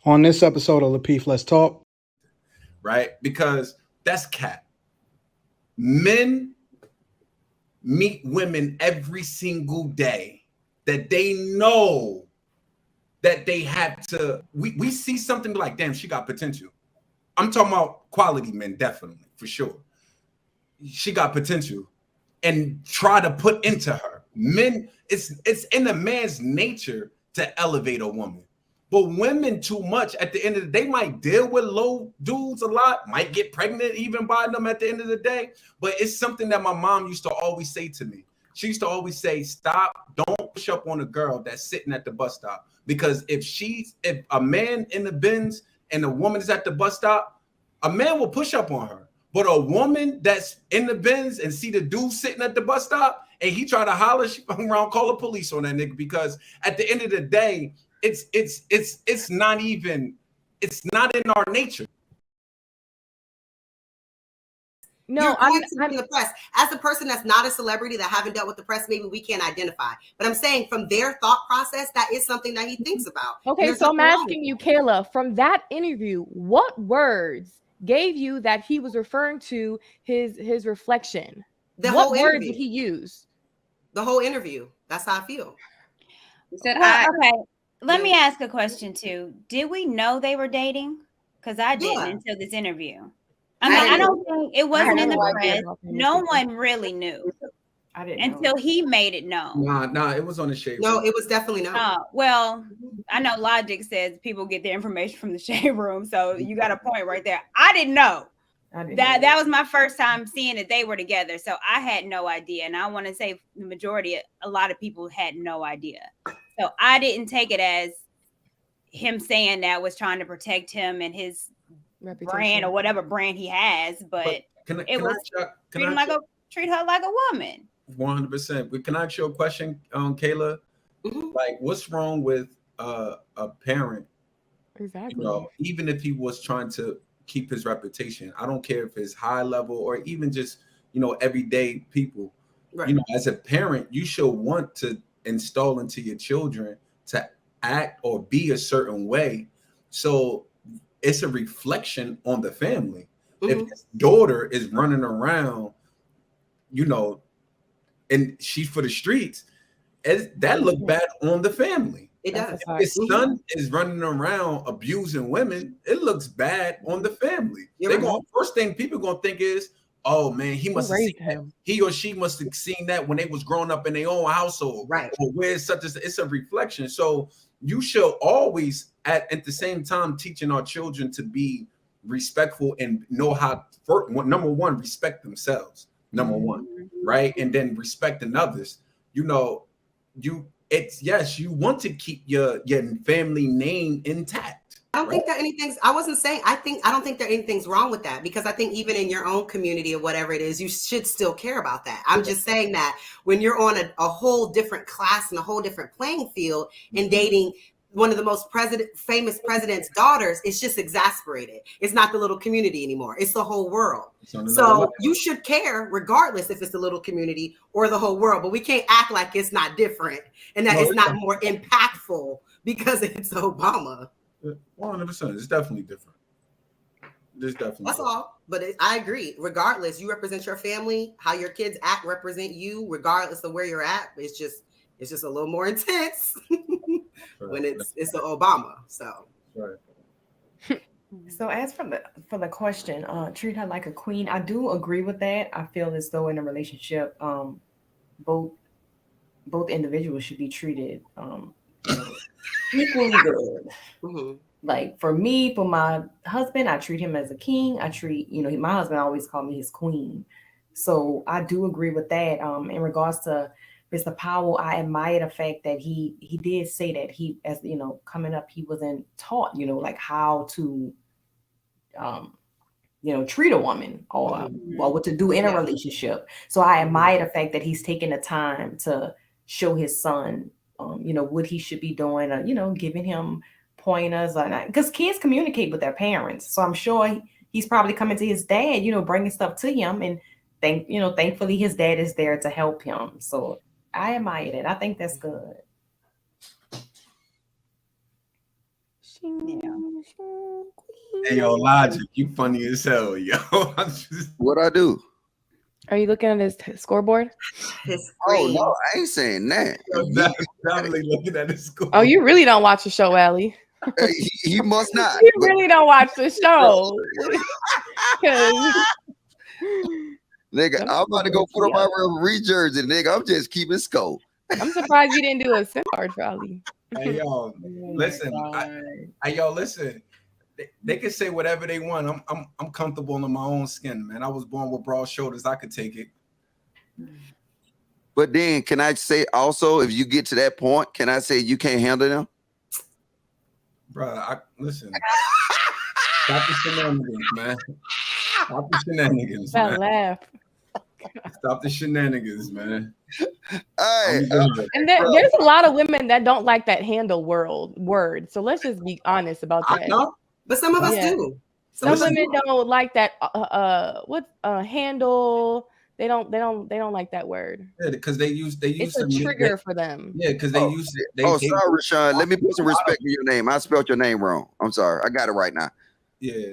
On this episode of Lapeef, Let's Talk. Right? Because that's cap. Men meet women every single day that they know that they have to. We see something like, damn, she got potential. I'm talking about quality men, definitely, for sure. She got potential, and try to put into her. Men, it's in a man's nature to elevate a woman. But women too much, at the end of the day, might deal with low dudes a lot, might get pregnant even by them at the end of the day. But it's something that my mom used to always say to me. She used to always say, stop, don't push up on a girl that's sitting at the bus stop. Because if a man in the Benz and a woman is at the bus stop, a man will push up on her. But a woman that's in the Benz and see the dude sitting at the bus stop and he try to holler, she come around, call the police on that nigga. Because at the end of the day, it's not in our nature. No, I'm the press. As a person that's not a celebrity, that haven't dealt with the press, maybe we can't identify. But I'm saying from their thought process, that is something that he thinks about. Okay, so I'm asking you, Kayla, from that interview, what words gave you that he was referring to his reflection? What words did he use? The whole interview. That's how I feel. Okay, let me ask a question too. Did we know they were dating? Because I didn't until this interview. I mean, I don't think it wasn't in the press. No one really knew. I didn't until he made it known. Nah, it was on the shade room. No, it was definitely known. Well, I know Logic says people get their information from the shade room, so you got a point right there. I didn't know. That was my first time seeing that they were together, so I had no idea. And I want to say the majority, a lot of people had no idea. So I didn't take it as him saying that was trying to protect him and his brand or whatever brand he has, but it was treat her like a woman. 100%. But can I ask you a question, Kayla? Mm-hmm. Like, what's wrong with a parent? Exactly. You know, even if he was trying to keep his reputation, I don't care if it's high level or even just, everyday people. Right. As a parent, you should want to install into your children to act or be a certain way. So it's a reflection on the family. Mm-hmm. If his daughter is running around, and she's for the streets, that look bad on the family. It does. If his son is running around abusing women, it looks bad on the family. First thing people gonna think is, oh man, he must have seen that. He or she must have seen that when they was growing up in their own household. Right. Or where it's a reflection. So you should always at the same time teaching our children to be respectful and know how number one, respect themselves. Number one, right? And then respecting others. You want to keep your family name intact. I don't think that I don't think that anything's wrong with that, because I think even in your own community or whatever it is, you should still care about that. I'm just saying that when you're on a whole different class and a whole different playing field and dating one of the most famous president's daughters, it's just exasperated. It's not the little community anymore. It's the whole world. So you should care regardless if it's the little community or the whole world, but we can't act like it's not different and that it's not more impactful because it's Obama. 100%. It's definitely different. That's all. But I agree. Regardless, you represent your family. How your kids act represent you, regardless of where you're at. It's just a little more intense when it's the Obama. So. Right. So as for the question, treat her like a queen. I do agree with that. I feel as though in a relationship, both individuals should be treated equally good. Mm-hmm. Like for me, for my husband, I treat him as a king. I treat, my husband always called me his queen. So I do agree with that. In regards to Mr. Powell, I admire the fact that he did say that he, as coming up, he wasn't taught, like how to, treat a woman or what to do in a relationship. So I admire the fact that he's taking the time to show his son, what he should be doing, or, giving him pointers, because kids communicate with their parents. So I'm sure he's probably coming to his dad, bringing stuff to him, and thankfully his dad is there to help him. So I admire it. I think that's good. Hey, yo, Logic, you funny as hell, yo. What I do? Are you looking at his scoreboard? Oh no, I ain't saying that. Definitely looking at his scoreboard. Oh, you really don't watch the show, Allie. He must not. You really don't watch the show. Nigga, I'm about to go put on my referee jersey, nigga. I'm just keeping score. I'm surprised you didn't do a SIM card for Ali. Hey, yo, listen. Listen. They can say whatever they want. I'm comfortable in my own skin, man. I was born with broad shoulders. I could take it. But then, can I say also, if you get to that point, can I say you can't handle them? Bro, listen. Stop the shenanigans, man. Stop the shenanigans, man. Laugh. Stop the shenanigans, man. Hey, and there's a lot of women that don't like that handle word. So let's just be honest about that. But some of us do. Some women don't like that. Handle? They don't like that word. Yeah, because they use it's a trigger for them. Yeah, because they use it. Sorry, Rashaan. Let me put some respect in your name. I spelled your name wrong. I'm sorry. I got it right now. Yeah,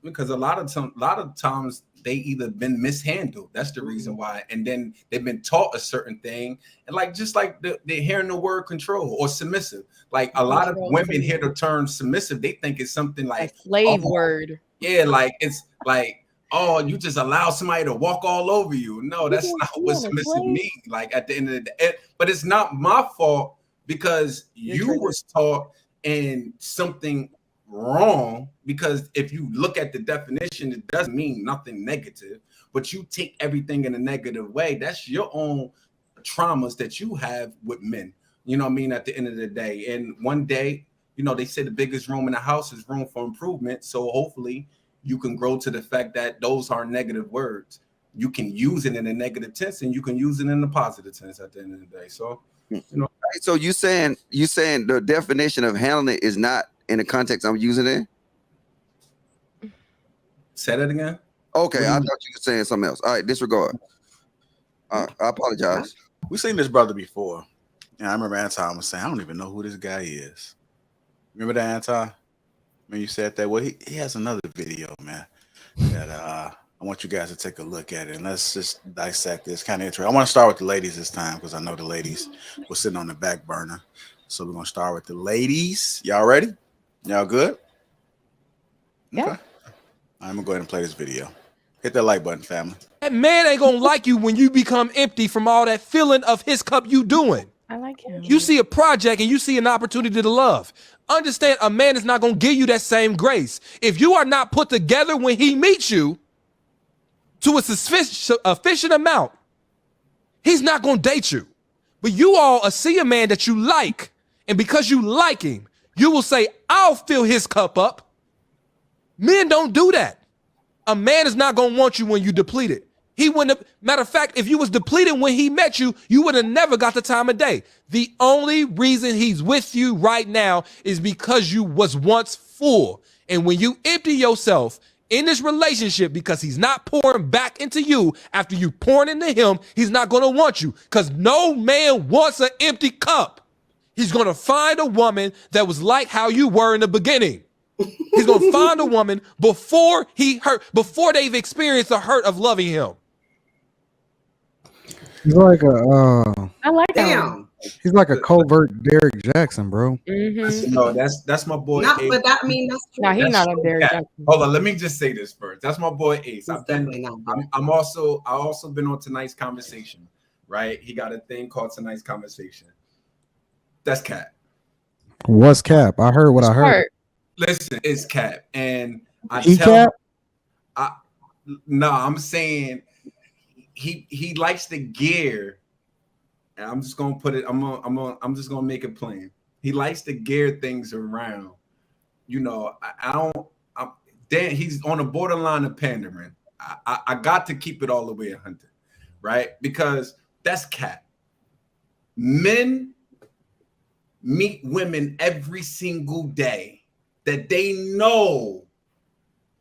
because a lot of times they either been mishandled. That's the reason why, and then they've been taught a certain thing, and just like they're hearing the word control or submissive. Like a lot of women hear the term submissive, they think it's something like a slave word. Yeah, like it's like, oh, you just allow somebody to walk all over you. No, that's not what submissive means. Like at the end of the day, but it's not my fault because you was taught in something wrong, because if you look at the definition, it doesn't mean nothing negative, but you take everything in a negative way. That's your own traumas that you have with men, you know what I mean, at the end of the day. And one day, they say the biggest room in the house is room for improvement. So hopefully you can grow to the fact that those are negative words. You can use it in a negative tense and you can use it in a positive tense at the end of the day. So so you saying the definition of handling it is not in the context I'm using it? Say that again. Okay, I thought you were saying something else. All right, disregard. I apologize. We've seen this brother before. And I remember Anton was saying, I don't even know who this guy is. Remember that, Anton? When you said that? Well, he has another video, man, that I want you guys to take a look at it. And let's just dissect this. Kind of interesting. I want to start with the ladies this time because I know the ladies were sitting on the back burner. So we're going to start with the ladies. Y'all ready? Y'all good? Yeah. Okay. I'm going to go ahead and play this video. Hit that like button, family. That man ain't going to like you when you become empty from all that filling of his cup you doing. I like him. You see a project and you see an opportunity to love. Understand, a man is not going to give you that same grace. If you are not put together when he meets you to a sufficient amount, he's not going to date you. But you all see a man that you like, and because you like him, you will say, I'll fill his cup up. Men don't do that. A man is not going to want you when you depleted. He wouldn't have, matter of fact, if you was depleted when he met you, you would have never got the time of day. The only reason he's with you right now is because you was once full. And when you empty yourself in this relationship because he's not pouring back into you after you pouring into him, he's not going to want you, because no man wants an empty cup. He's going to find a woman that was like how you were in the beginning. He's going to find a woman before they've experienced the hurt of loving him. He's like a I like him. He's like a covert Derek Jackson, bro. Mm-hmm. No, that's my boy. Not, Ace. but that mean that's true. No, he's not a Derek Yeah. Jackson. Hold on, let me just say this first. That's my boy Ace. I also been on Tonight's Conversation, right? He got a thing called Tonight's Conversation. That's Cap. What's Cap? I heard what I heard. Listen, it's Cap, and I'm saying he likes the gear. And I'm just gonna put it. I'm just gonna make it plain. He likes to gear things around. Then he's on the borderline of pandering. I got to keep it all the way 100, right? Because that's Cap. Men meet women every single day that they know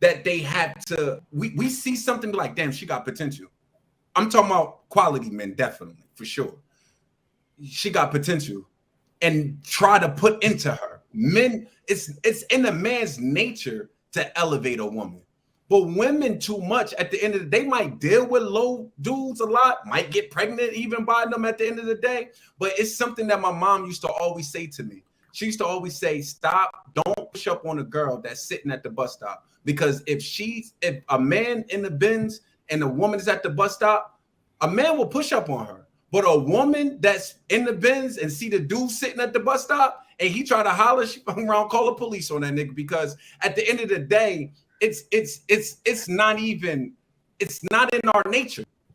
that they have to. We see something like, damn, she got potential. I'm talking about quality men, definitely, for sure. She got potential, and try to put into her. Men, it's in a man's nature to elevate a woman. But women too much at the end of the day might deal with low dudes a lot, might get pregnant even by them at the end of the day. But it's something that my mom used to always say to me. She used to always say, don't push up on a girl that's sitting at the bus stop. Because if a man in the Benz and a woman is at the bus stop, a man will push up on her. But a woman that's in the Benz and see the dude sitting at the bus stop and he try to holler, she around, call the police on that nigga. Because at the end of the day, it's not in our nature.